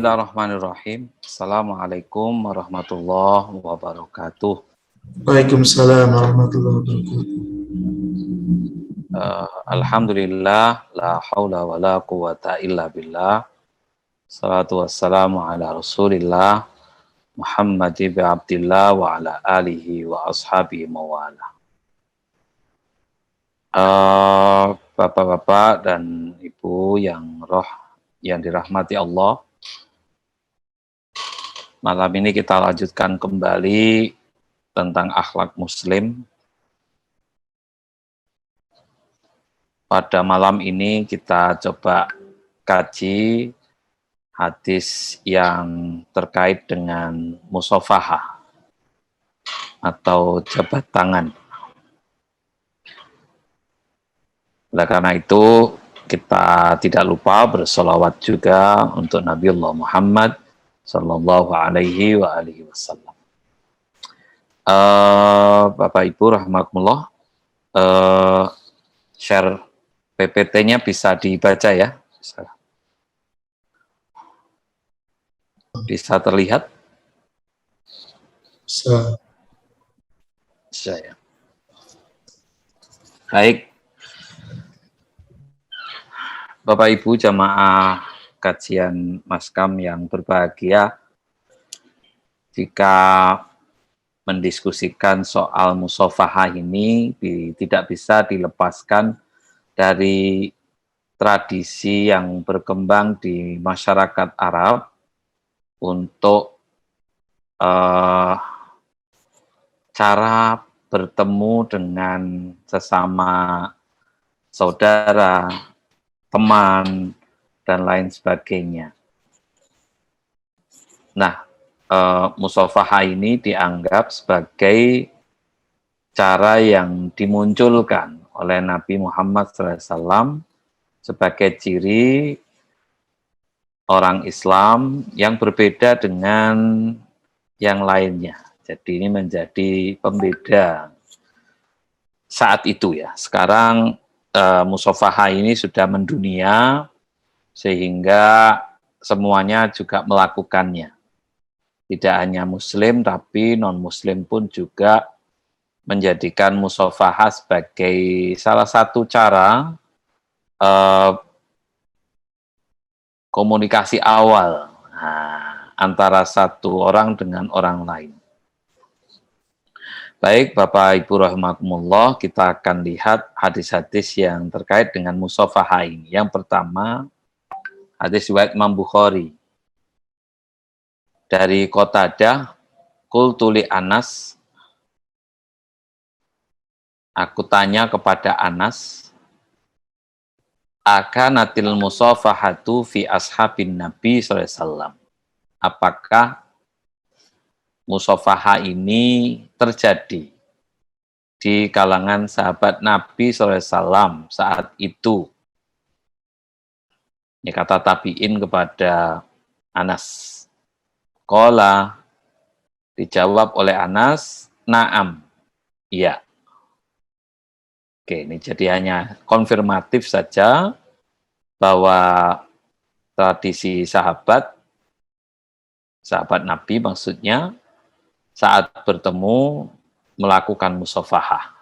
Bismillahirrahmanirrahim. Assalamualaikum warahmatullahi wabarakatuh. Waalaikumsalam warahmatullahi wabarakatuh. Alhamdulillah, la haula wa la quwata illa billah. Salatu wassalamu ala rasulillah Muhammad ibn Abdillah wa ala alihi wa ashabihi mawala. Bapak-bapak dan ibu yang dirahmati Allah, malam ini kita lanjutkan kembali tentang akhlak muslim. Pada malam ini kita coba kaji hadis yang terkait dengan musafahah atau jabat tangan. Oleh karena itu kita tidak lupa bersolawat juga untuk Nabiullah Muhammad Sallallahu Alaihi Wasallam. Bapak Ibu rahmatullah, share PPT-nya bisa dibaca ya, bisa terlihat. Bisa ya. Baik. Bapak Ibu jamaah kajian Maskam yang berbahagia, jika mendiskusikan soal musafahah ini tidak bisa dilepaskan dari tradisi yang berkembang di masyarakat Arab untuk cara bertemu dengan sesama saudara, teman, dan lain sebagainya. Nah, musafahah ini dianggap sebagai cara yang dimunculkan oleh Nabi Muhammad SAW sebagai ciri orang Islam yang berbeda dengan yang lainnya. Jadi ini menjadi pembeda saat itu ya. Sekarang musafahah ini sudah mendunia sehingga semuanya juga melakukannya. Tidak hanya muslim tapi non-muslim pun juga menjadikan musafahah sebagai salah satu cara komunikasi awal antara satu orang dengan orang lain. Baik, Bapak Ibu rahimakumullah, kita akan lihat hadis-hadis yang terkait dengan musafahah ini. Yang pertama, hadis riwayat Imam Bukhari. Dari Qatadah, qultu li Anas, aku tanya kepada Anas, akanatil musafahatu fi ashabin Nabi SAW. Apakah musafahah ini terjadi di kalangan sahabat Nabi SAW saat itu? Ini kata tabi'in kepada Anas. Qala, dijawab oleh Anas, na'am, iya. Oke, ini jadi hanya konfirmatif saja bahwa tradisi sahabat Nabi maksudnya, saat bertemu melakukan musafahah.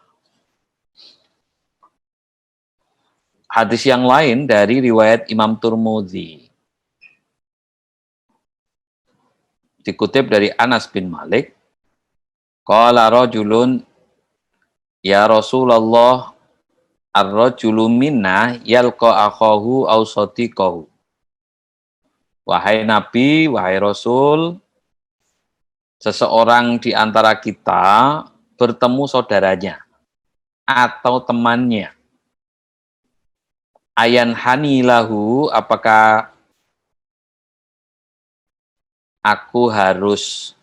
Hadis yang lain dari riwayat Imam Tirmidzi, dikutip dari Anas bin Malik, qala rajulun ya Rasulullah, ar-rajulu minna yalqa akhahu aw sadiqahu. Wahai Nabi, wahai Rasul, seseorang di antara kita bertemu saudaranya atau temannya. Ayan hanilahu, apakah aku harus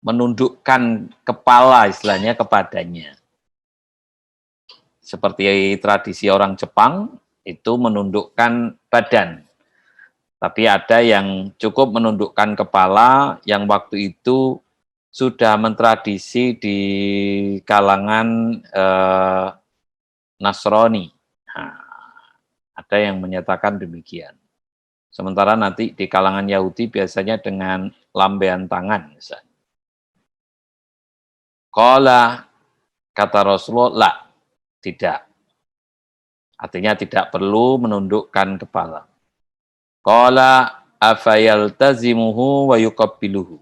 menundukkan kepala istilahnya kepadanya. Seperti tradisi orang Jepang, itu menundukkan badan. Tapi ada yang cukup menundukkan kepala, yang waktu itu sudah mentradisi di kalangan Nasrani. Nah, ada yang menyatakan demikian. Sementara nanti di kalangan Yahudi biasanya dengan lambaian tangan misalnya. Qala, kata Rasulullah, la, tidak. Artinya tidak perlu menundukkan kepala. Qala afayaltazimuhu wa yuqabbiluhu.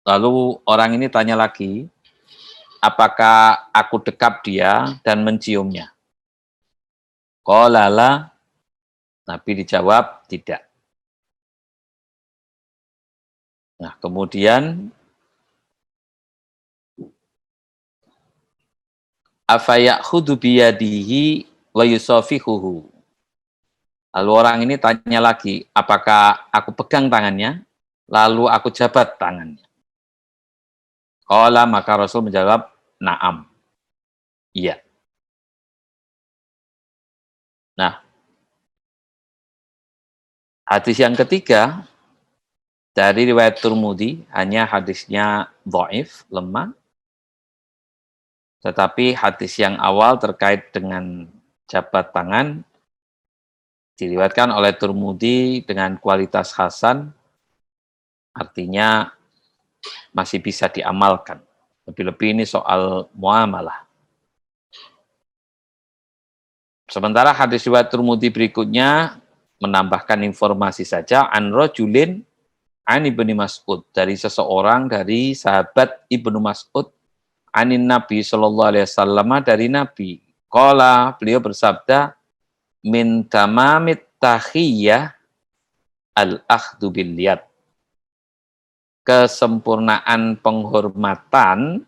Lalu orang ini tanya lagi, apakah aku dekap dia dan menciumnya? Qala la, Nabi dijawab tidak. Nah, kemudian afayakhudhu biyadihi wa yusafihuhu. Lalu orang ini tanya lagi, apakah aku pegang tangannya, lalu aku jabat tangannya. Qala, maka Rasul menjawab, na'am. Iya. Nah, hadis yang ketiga, dari riwayat Tirmidzi, hanya hadisnya dhaif, lemah. Tetapi hadis yang awal terkait dengan jabat tangan, diriwayatkan oleh Tirmidzi dengan kualitas hasan, artinya masih bisa diamalkan. Lebih-lebih ini soal muamalah. Sementara hadis riwayat Tirmidzi berikutnya menambahkan informasi saja an rajulin an Ibnu Mas'ud, dari seseorang dari sahabat Ibnu Mas'ud anin Nabi sallallahu alaihi wasallam, dari Nabi. Qala, beliau bersabda, min tamamit tahiyyah al-akhdhu bil yad. Kesempurnaan penghormatan,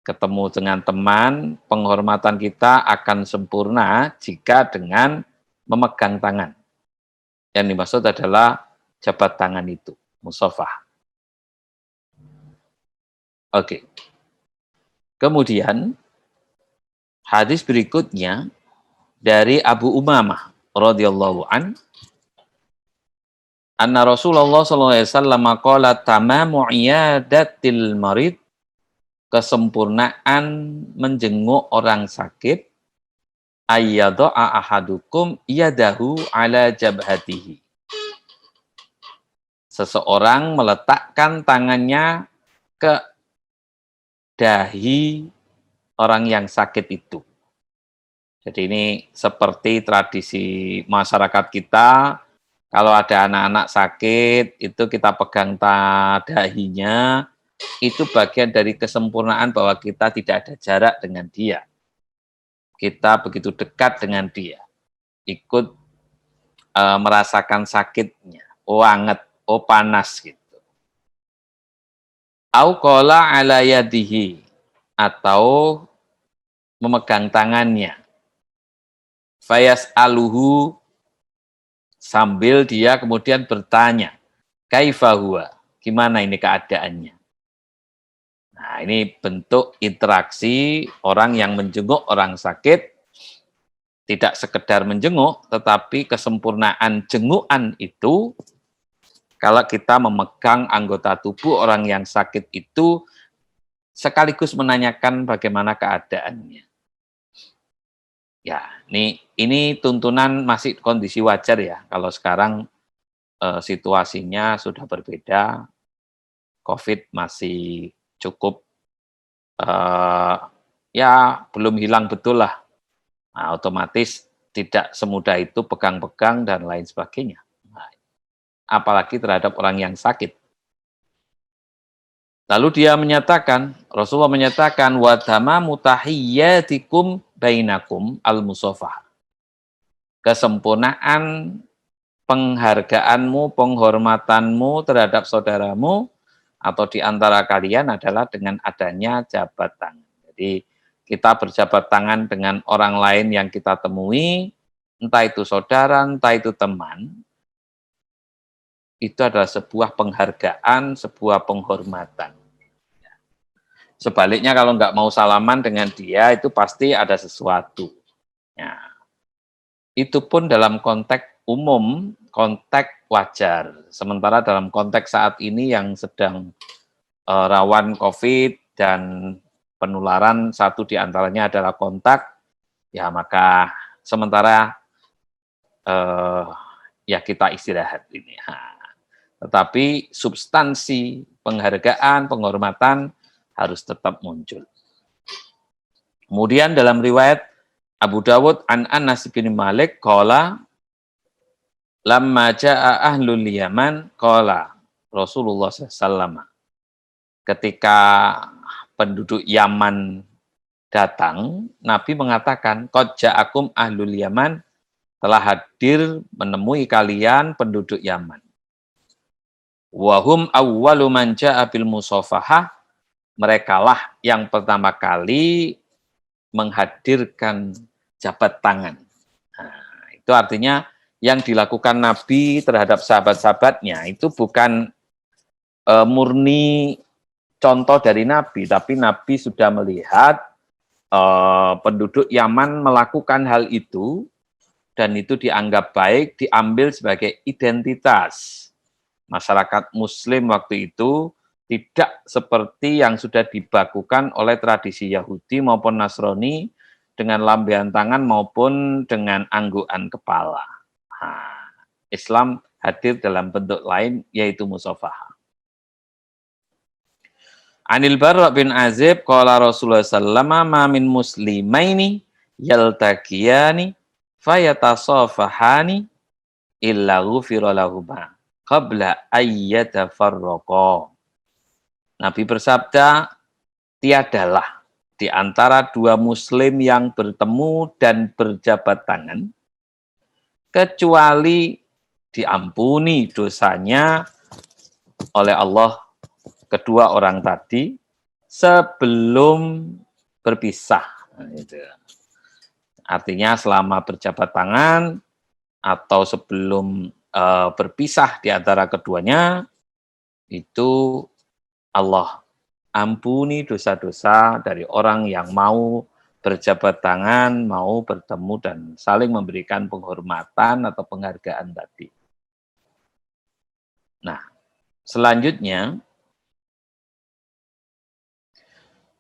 ketemu dengan teman, penghormatan kita akan sempurna jika dengan memegang tangan. Yang dimaksud adalah jabat tangan itu, musafah. Oke. Kemudian hadis berikutnya dari Abu Umamah radhiyallahu an, anna Rasulullah sallallahu alaihi wasallam qala tamamu iyadatil marid, kesempurnaan menjenguk orang sakit, ayyadha'a ahadukum yadahu ala jabhatihi. Seseorang meletakkan tangannya ke dahi orang yang sakit itu. Jadi ini seperti tradisi masyarakat kita, kalau ada anak-anak sakit, itu kita pegang dahinya, itu bagian dari kesempurnaan bahwa kita tidak ada jarak dengan dia. Kita begitu dekat dengan dia, ikut merasakan sakitnya, oh anget, oh panas gitu. Au qala ala yadihi, atau memegang tangannya. Fayas aluhu, sambil dia kemudian bertanya, kaifa huwa, gimana ini keadaannya. Nah, ini bentuk interaksi orang yang menjenguk orang sakit, tidak sekedar menjenguk, tetapi kesempurnaan jengukan itu, kalau kita memegang anggota tubuh orang yang sakit itu, sekaligus menanyakan bagaimana keadaannya. Ya, ini tuntunan masih kondisi wajar ya. Kalau sekarang situasinya sudah berbeda, COVID masih cukup, ya belum hilang betul lah. Nah, otomatis tidak semudah itu pegang-pegang dan lain sebagainya. Nah, apalagi terhadap orang yang sakit. Lalu dia menyatakan, Rasulullah menyatakan, wa tamamu tahiyyatikum bainakum al-musafah. Kesempurnaan penghargaanmu, penghormatanmu terhadap saudaramu atau di antara kalian adalah dengan adanya jabat tangan. Jadi kita berjabat tangan dengan orang lain yang kita temui, entah itu saudara, entah itu teman, itu adalah sebuah penghargaan, sebuah penghormatan. Sebaliknya kalau nggak mau salaman dengan dia, itu pasti ada sesuatu. Ya. Itu pun dalam konteks umum, konteks wajar. Sementara dalam konteks saat ini yang sedang rawan COVID dan penularan, satu di antaranya adalah kontak, ya maka sementara ya kita istirahat ini. Tetapi substansi penghargaan, penghormatan harus tetap muncul. Kemudian dalam riwayat Abu Dawud an Anas bin Malik qala lamma jaa ahlul Yaman qala Rasulullah SAW, ketika penduduk Yaman datang, Nabi mengatakan qad ja'akum ahlul Yaman, telah hadir menemui kalian penduduk Yaman. Wahum awwalu man ja'a bil musafahah, merekalah yang pertama kali menghadirkan jabat tangan. Nah, itu artinya yang dilakukan Nabi terhadap sahabat-sahabatnya itu bukan murni contoh dari Nabi, tapi Nabi sudah melihat penduduk Yaman melakukan hal itu, dan itu dianggap baik, diambil sebagai identitas masyarakat Muslim waktu itu, tidak seperti yang sudah dibakukan oleh tradisi Yahudi maupun Nasrani dengan lambaian tangan maupun dengan anggukan kepala. Nah, Islam hadir dalam bentuk lain, yaitu musafahah. Anil Barra bin Azib qala Rasulullah sallallahu ma min muslimaini yaltaqiyani fayatasafahani illa ghufira lahuma qabla ayyatafarraqa. Nabi bersabda, tiadalah di antara dua muslim yang bertemu dan berjabat tangan kecuali diampuni dosanya oleh Allah kedua orang tadi sebelum berpisah. Nah, itu. Artinya selama berjabat tangan atau sebelum berpisah di antara keduanya, itu Allah ampuni dosa-dosa dari orang yang mau berjabat tangan, mau bertemu dan saling memberikan penghormatan atau penghargaan tadi. Nah, selanjutnya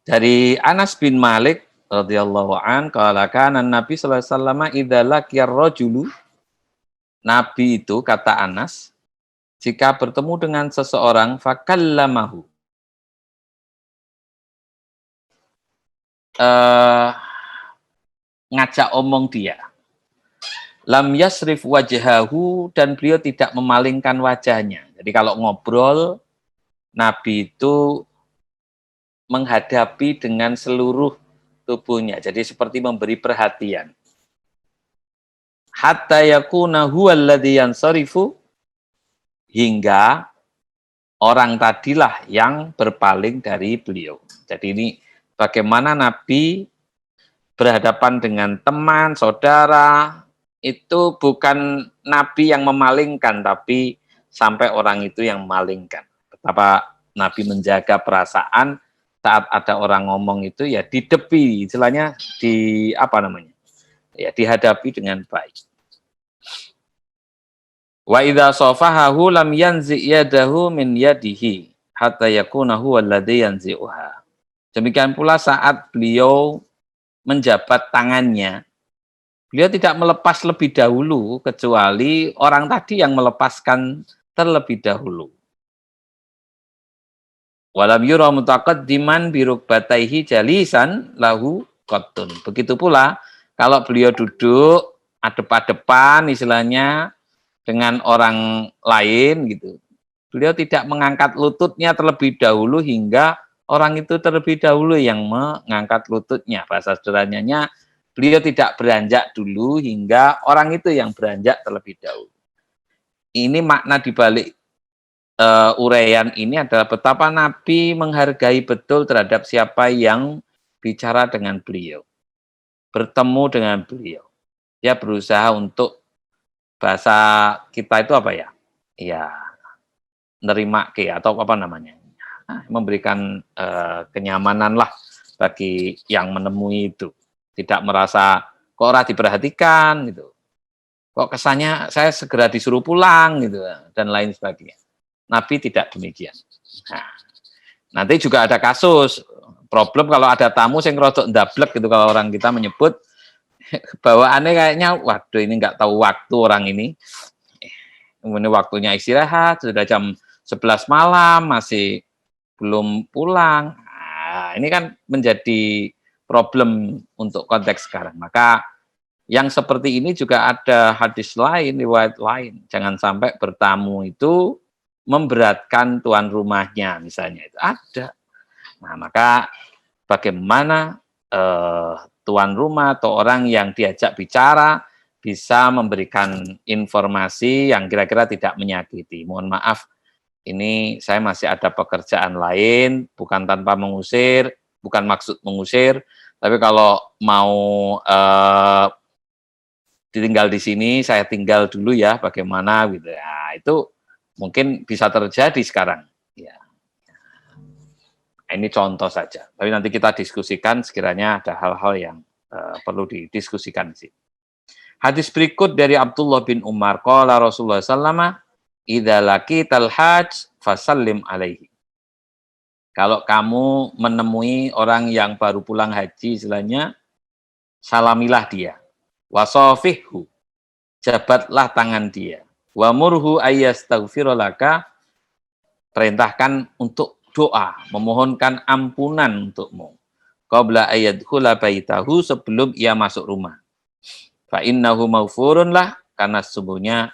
dari Anas bin Malik radhiyallahu an qala kana Nabi sallallahu alaihi wasallam idza laqiyar rajulu, Nabi itu kata Anas, jika bertemu dengan seseorang fakallamahu, ngajak omong dia, lam yasrif wajhahu, dan beliau tidak memalingkan wajahnya. Jadi kalau ngobrol, Nabi itu menghadapi dengan seluruh tubuhnya. Jadi seperti memberi perhatian. Hatta yakuna huwallazi yansarifu, hingga orang tadilah yang berpaling dari beliau. Jadi ini bagaimana Nabi berhadapan dengan teman, saudara, itu bukan Nabi yang memalingkan, tapi sampai orang itu yang memalingkan. Betapa Nabi menjaga perasaan saat ada orang ngomong itu, ya didepi, istilahnya ya dihadapi dengan baik. Wa idza safahahu lam yanzi yadahu min yadihi hatta yakuna huwa alladhi yanzi'uha. Demikian pula saat beliau menjabat tangannya, beliau tidak melepas lebih dahulu kecuali orang tadi yang melepaskan terlebih dahulu. Walam yura mutaqaddiman bi rukbatayhi jalisan lahu qattun. Begitu pula kalau beliau duduk adep-adepan istilahnya dengan orang lain gitu, beliau tidak mengangkat lututnya terlebih dahulu hingga orang itu terlebih dahulu yang mengangkat lututnya. Bahasa sederhananya, beliau tidak beranjak dulu hingga orang itu yang beranjak terlebih dahulu. Ini makna dibalik uraian ini adalah betapa Nabi menghargai betul terhadap siapa yang bicara dengan beliau, bertemu dengan beliau. Dia berusaha untuk, bahasa kita itu apa ya? Ya, nerima ke atau apa namanya? Memberikan kenyamanan lah bagi yang menemui itu. Tidak merasa kok ora diperhatikan gitu. Kok kesannya saya segera disuruh pulang gitu dan lain sebagainya. Nabi tidak demikian. Nah, nanti juga ada kasus problem kalau ada tamu yang rodok ndablek gitu, kalau orang kita menyebut bawaannya kayaknya waduh ini nggak tahu waktu orang ini. Kemudian waktunya istirahat, sudah jam 11 malam, masih belum pulang. Nah, ini kan menjadi problem untuk konteks sekarang. Maka yang seperti ini juga ada hadis lain, riwayat lain. Jangan sampai bertamu itu memberatkan tuan rumahnya, misalnya itu ada. Nah, maka bagaimana tuan rumah atau orang yang diajak bicara bisa memberikan informasi yang kira-kira tidak menyakiti. Mohon maaf, ini saya masih ada pekerjaan lain, bukan tanpa mengusir, bukan maksud mengusir, tapi kalau mau ditinggal di sini, saya tinggal dulu ya, bagaimana gitu ya. Itu mungkin bisa terjadi sekarang. Ya. Ini contoh saja. Tapi nanti kita diskusikan sekiranya ada hal-hal yang perlu didiskusikan sih. Hadis berikut dari Abdullah bin Umar, qala Rasulullah sallallahu idza laqital hajj fasallim alaihi. Kalau kamu menemui orang yang baru pulang haji istilahnya, salamilah dia. Wasafihhu, jabatlah tangan dia. Wa murhu ayyastaghfirulaka, perintahkan untuk doa, memohonkan ampunan untukmu. Qabla ayyadkhula baitahu, sebelum ia masuk rumah. Fa innahu maghfurun lah, karena sesungguhnya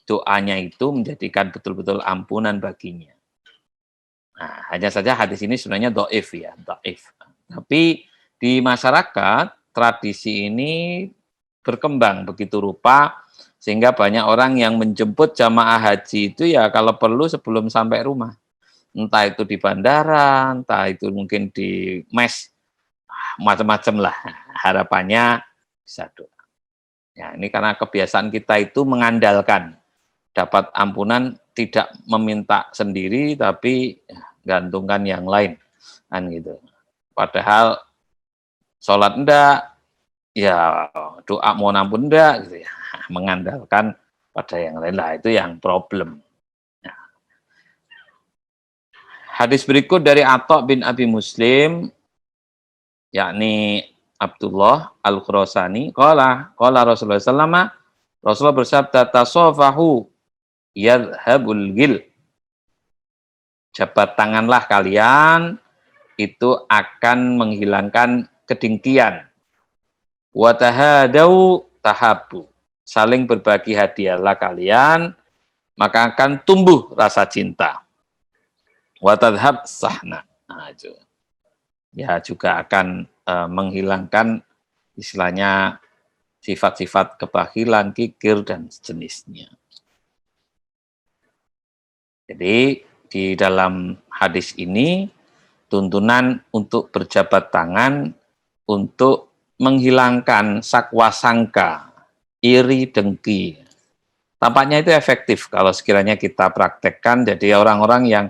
doanya itu menjadikan betul-betul ampunan baginya. Nah, hanya saja hadis ini sebenarnya dhaif ya, dhaif. Tapi di masyarakat tradisi ini berkembang begitu rupa sehingga banyak orang yang menjemput jamaah haji itu ya kalau perlu sebelum sampai rumah. Entah itu di bandara, entah itu mungkin di mes, macam-macam lah. Harapannya bisa doa. Ya, ini karena kebiasaan kita itu mengandalkan dapat ampunan, tidak meminta sendiri tapi gantungkan yang lain kan gitu. Padahal sholat enggak, ya doa mohon ampun enggak gitu ya. Mengandalkan pada yang lain lah, itu yang problem. Nah. Hadis berikut dari Atha bin Abi Muslim, yakni Abdullah Al-Khurasani, qala Rasulullah sallallahu, Rasulullah bersabda, tasofahu yadhabul gil. Jabat tanganlah kalian, itu akan menghilangkan kedengkian. Wa tahadau tahabu. Saling berbagi hadiahlah kalian, maka akan tumbuh rasa cinta. Wa tadhab sahna. Nah, itu. Ya juga akan menghilangkan istilahnya sifat-sifat kebakilan, kikir, dan sejenisnya. Jadi di dalam hadis ini tuntunan untuk berjabat tangan untuk menghilangkan sakwa sangka, iri, dengki. Tampaknya itu efektif kalau sekiranya kita praktekkan. Jadi orang-orang yang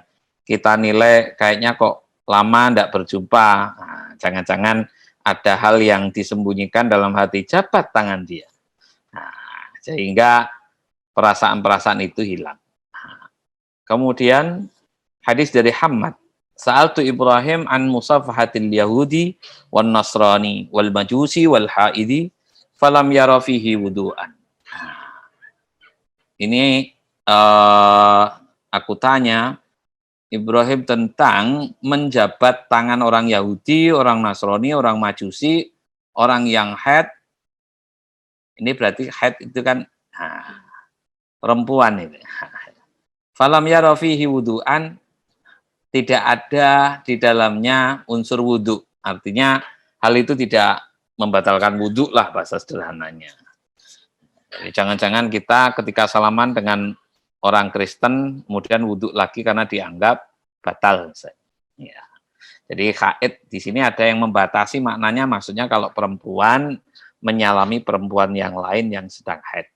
kita nilai kayaknya kok lama tidak berjumpa, nah, jangan-jangan ada hal yang disembunyikan dalam hati, jabat tangan dia. Nah, sehingga perasaan-perasaan itu hilang. Nah, kemudian hadis dari Hammad, Sa'altu Ibrahim an musafahatil Yahudi wan Nasrani wal Majusi wal Haidi falam yara fihi wudu'an. Ini aku tanya Ibrahim tentang menjabat tangan orang Yahudi, orang Nasrani, orang Majusi, orang yang haid. Ini berarti haid itu kan perempuan ini. Falam yara fihi wudu'an, tidak ada di dalamnya unsur wudhu. Artinya hal itu tidak membatalkan wudhu lah bahasa sederhananya. Jadi jangan-jangan kita ketika salaman dengan orang Kristen kemudian wudhu lagi karena dianggap batal. Ya. Jadi haid di sini ada yang membatasi maknanya, maksudnya kalau perempuan menyalami perempuan yang lain yang sedang haid.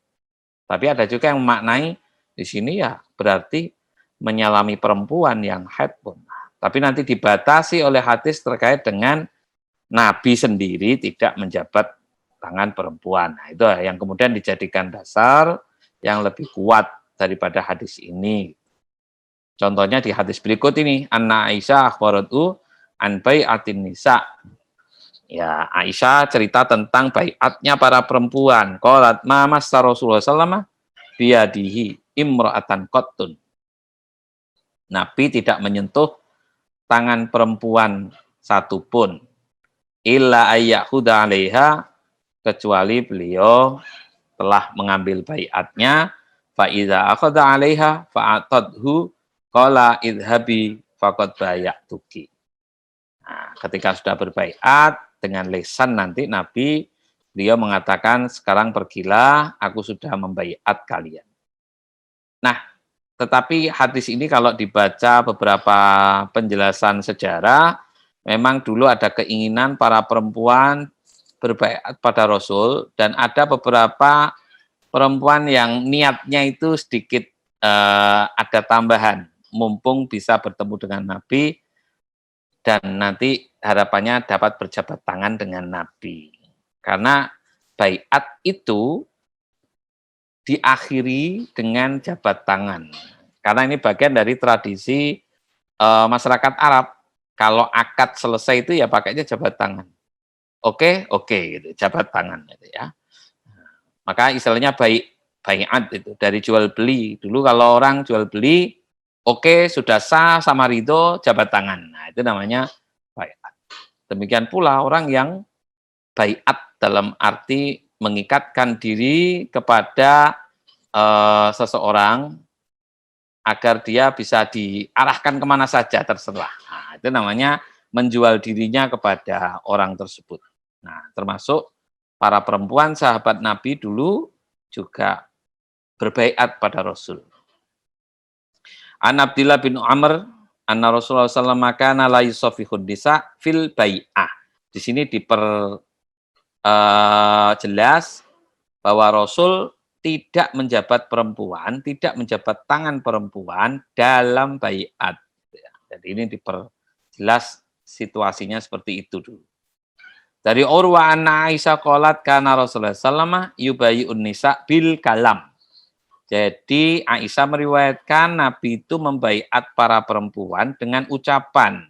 Tapi ada juga yang memaknai di sini ya berarti menyalami perempuan yang haid pun. Tapi nanti dibatasi oleh hadis terkait dengan Nabi sendiri tidak menjabat tangan perempuan. Nah, itu yang kemudian dijadikan dasar yang lebih kuat daripada hadis ini. Contohnya di hadis berikut ini, Anna Aisyah akhbaratu an bai'atin nisa. Ya, Aisyah cerita tentang bai'atnya para perempuan. Qalat ma massa Rasulullah sallallahu alaihi wasallam biyadihi imra'atan qattun. Nabi tidak menyentuh tangan perempuan satupun illa ayyahuda 'alaiha, kecuali beliau telah mengambil baiatnya. Fa iza akhadha 'alaiha fa'atadhu qala idhabi faqad bayatuki. Nah, ketika sudah berbaiat dengan lisan, nanti Nabi beliau mengatakan, sekarang pergilah, aku sudah membaiat kalian. Nah, tetapi hadis ini kalau dibaca beberapa penjelasan sejarah, memang dulu ada keinginan para perempuan berbaiat pada Rasul, dan ada beberapa perempuan yang niatnya itu sedikit ada tambahan, mumpung bisa bertemu dengan Nabi, dan nanti harapannya dapat berjabat tangan dengan Nabi. Karena baiat itu diakhiri dengan jabat tangan. Karena ini bagian dari tradisi masyarakat Arab. Kalau akad selesai itu ya pakainya jabat tangan. Oke, gitu, jabat tangan gitu ya. Maka istilahnya baiat itu dari jual beli. Dulu kalau orang jual beli, oke, sudah sah sama ridho, jabat tangan. Nah, itu namanya baiat. Demikian pula orang yang baiat dalam arti mengikatkan diri kepada seseorang agar dia bisa diarahkan kemana saja terserah. Nah, itu namanya menjual dirinya kepada orang tersebut. Nah, termasuk para perempuan sahabat Nabi dulu juga berbaiat pada Rasul. An Abdillah bin Amr anna Rasulullah sallallahu alaihi wasallam kana la yusafihun nisa fil bai'ah. Di sini jelas bahwa Rasul tidak menjabat perempuan, tidak menjabat tangan perempuan dalam baiat. Jadi ini diperjelas situasinya seperti itu dulu. Dari Urwa anna Aisyah qalat kana Rasulullah sallallahu yubayyi'un nisa bil kalam. Jadi Aisyah meriwayatkan Nabi itu membaiat para perempuan dengan ucapan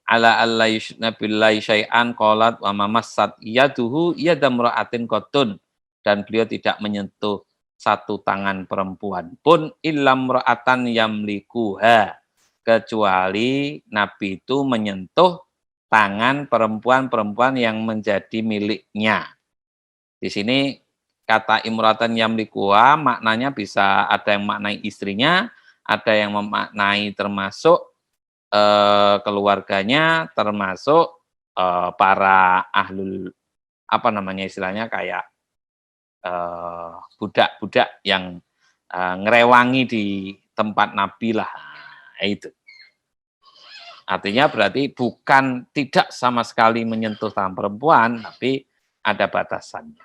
ala alla yusyrikna billahi syai'an qalat wa mamassat yaduhu yadamra'atin qatun, dan beliau tidak menyentuh satu tangan perempuan pun illam ra'atan yamlikuha, kecuali Nabi itu menyentuh tangan perempuan-perempuan yang menjadi miliknya. Di sini kata imra'atan yamlikuha maknanya bisa ada yang maknai istrinya, ada yang memaknai termasuk keluarganya, termasuk para ahlul istilahnya kayak budak-budak yang ngerewangi di tempat Nabi lah. Nah, itu artinya berarti bukan tidak sama sekali menyentuh tangan perempuan, tapi ada batasannya.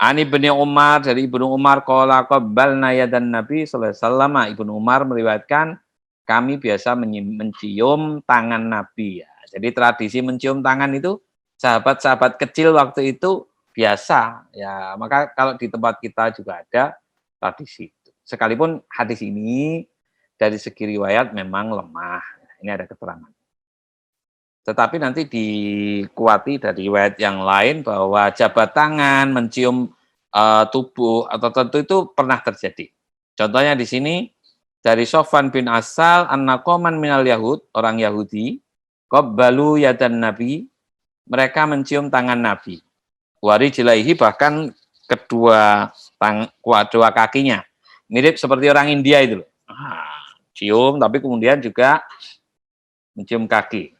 Ani bin Umar, dari Ibnu Umar qala qabbalna yadan Nabi sallallahu alaihi wasallam. Ibnu Umar meriwayatkan kami biasa mencium tangan Nabi ya. Jadi tradisi mencium tangan itu sahabat-sahabat kecil waktu itu biasa ya. Maka kalau di tempat kita juga ada tradisi itu. Sekalipun hadis ini dari segi riwayat memang lemah. Ini ada keterangan. Tetapi nanti dikuati dari riwayat yang lain bahwa jabat tangan, mencium tubuh atau tentu itu pernah terjadi. Contohnya di sini dari Sofwan bin Asal an-naqoman minal Yahud, orang Yahudi, qabbalu yadan Nabi, mereka mencium tangan Nabi. Wari jilaihi, bahkan kedua kakinya. Mirip seperti orang India itu. Cium, tapi kemudian juga mencium kaki.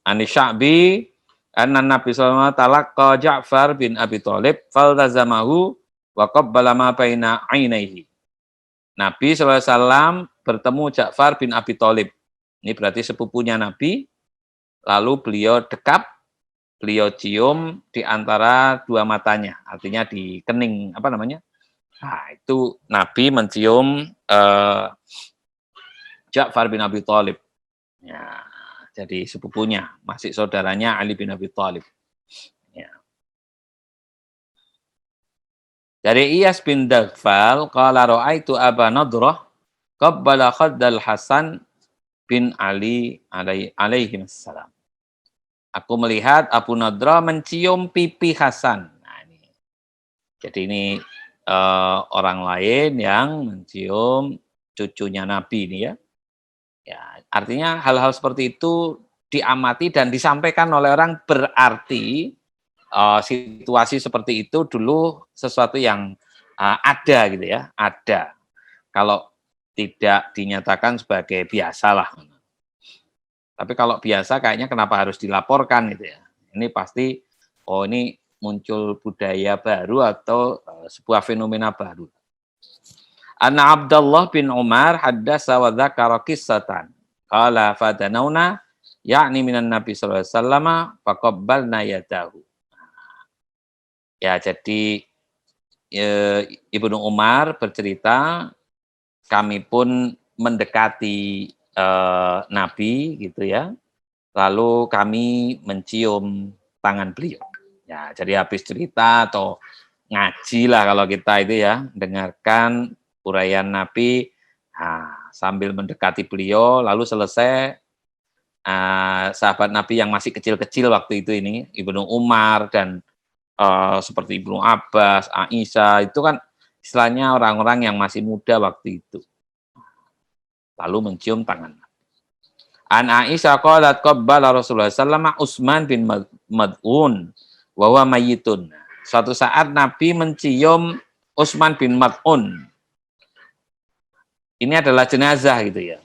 Ani Sya'bi, anna Nabi sallallahu alaihi wasallam talaqqa Ja'far bin Abi Thalib faltazamahu wa qabbala ma baina 'ainaihi. Nabi SAW bertemu Ja'far bin Abi Thalib. Ini berarti sepupunya Nabi. Lalu beliau dekap, beliau cium di antara dua matanya. Artinya di kening, Nah, itu Nabi mencium Ja'far bin Abi Thalib. Ya, jadi sepupunya, masih saudaranya Ali bin Abi Thalib. Ya. Dari Iyas bin Daghfal, qala ra'aitu Aba Nadrah qabbala khaddal Hasan bin Ali alaihi wassalam. Aku melihat Abu Nadrah mencium pipi Hasan. Nah, ini. Jadi ini orang lain yang mencium cucunya Nabi ini ya. Ya, artinya hal-hal seperti itu diamati dan disampaikan oleh orang berarti situasi seperti itu dulu sesuatu yang ada gitu ya, ada. Kalau tidak dinyatakan sebagai biasalah. Tapi kalau biasa kayaknya kenapa harus dilaporkan gitu ya. Ini pasti ini muncul budaya baru atau sebuah fenomena baru. Anna Abdullah bin Umar haddasa wa dzakara qissatan. Qala fadanauna yakni minan Nabi sallallahu alaihi wasallam faqabbalna yadahu. Ya, jadi Ibnu Umar bercerita kami pun mendekati Nabi gitu ya. Lalu kami mencium tangan beliau. Ya, jadi habis cerita atau ngaji lah kalau kita itu ya, dengarkan uraian Nabi, sambil mendekati beliau, lalu selesai sahabat Nabi yang masih kecil-kecil waktu itu ini, Ibnu Umar dan seperti Ibnu Abbas, Aisyah, itu kan istilahnya orang-orang yang masih muda waktu itu. Lalu mencium tangan. An Aisyah qalat qabbala Rasulullah sallallahu Utsman bin Mad'un wa huwa mayyitun. Suatu saat Nabi mencium Utsman bin Mad'un. Ini adalah jenazah gitu ya.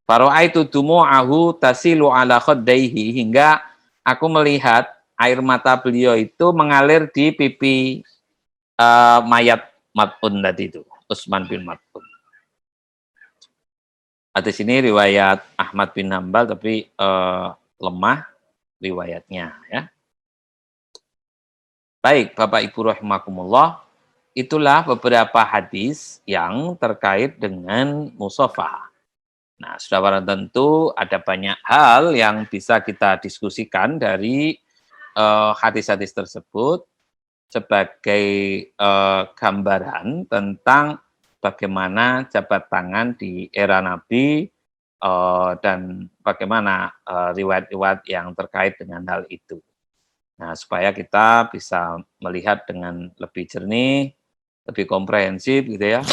Fara'aitu dumu'ahu tasilu ala khaddaihi, hingga aku melihat air mata beliau itu mengalir di pipi mayat Mad'un tadi itu, Utsman bin Mad'un. Hadis ini riwayat Ahmad bin Hambal tapi lemah riwayatnya ya. Baik, Bapak Ibu rahimakumullah, itulah beberapa hadis yang terkait dengan musafah. Nah, sudah barang tentu ada banyak hal yang bisa kita diskusikan dari hadis-hadis tersebut sebagai gambaran tentang bagaimana jabat tangan di era Nabi dan bagaimana riwayat-riwayat yang terkait dengan hal itu. Nah, supaya kita bisa melihat dengan lebih jernih, lebih komprehensif gitu ya,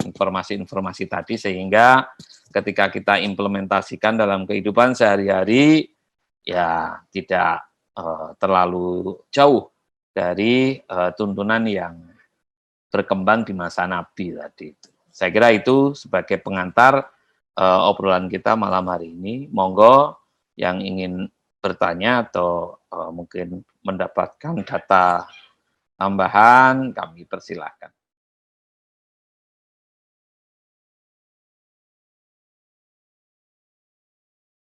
informasi-informasi tadi, sehingga ketika kita implementasikan dalam kehidupan sehari-hari, ya tidak terlalu jauh dari tuntunan yang berkembang di masa Nabi tadi itu. Saya kira itu sebagai pengantar obrolan kita malam hari ini. Monggo yang ingin bertanya atau mungkin mendapatkan data tambahan, kami persilahkan.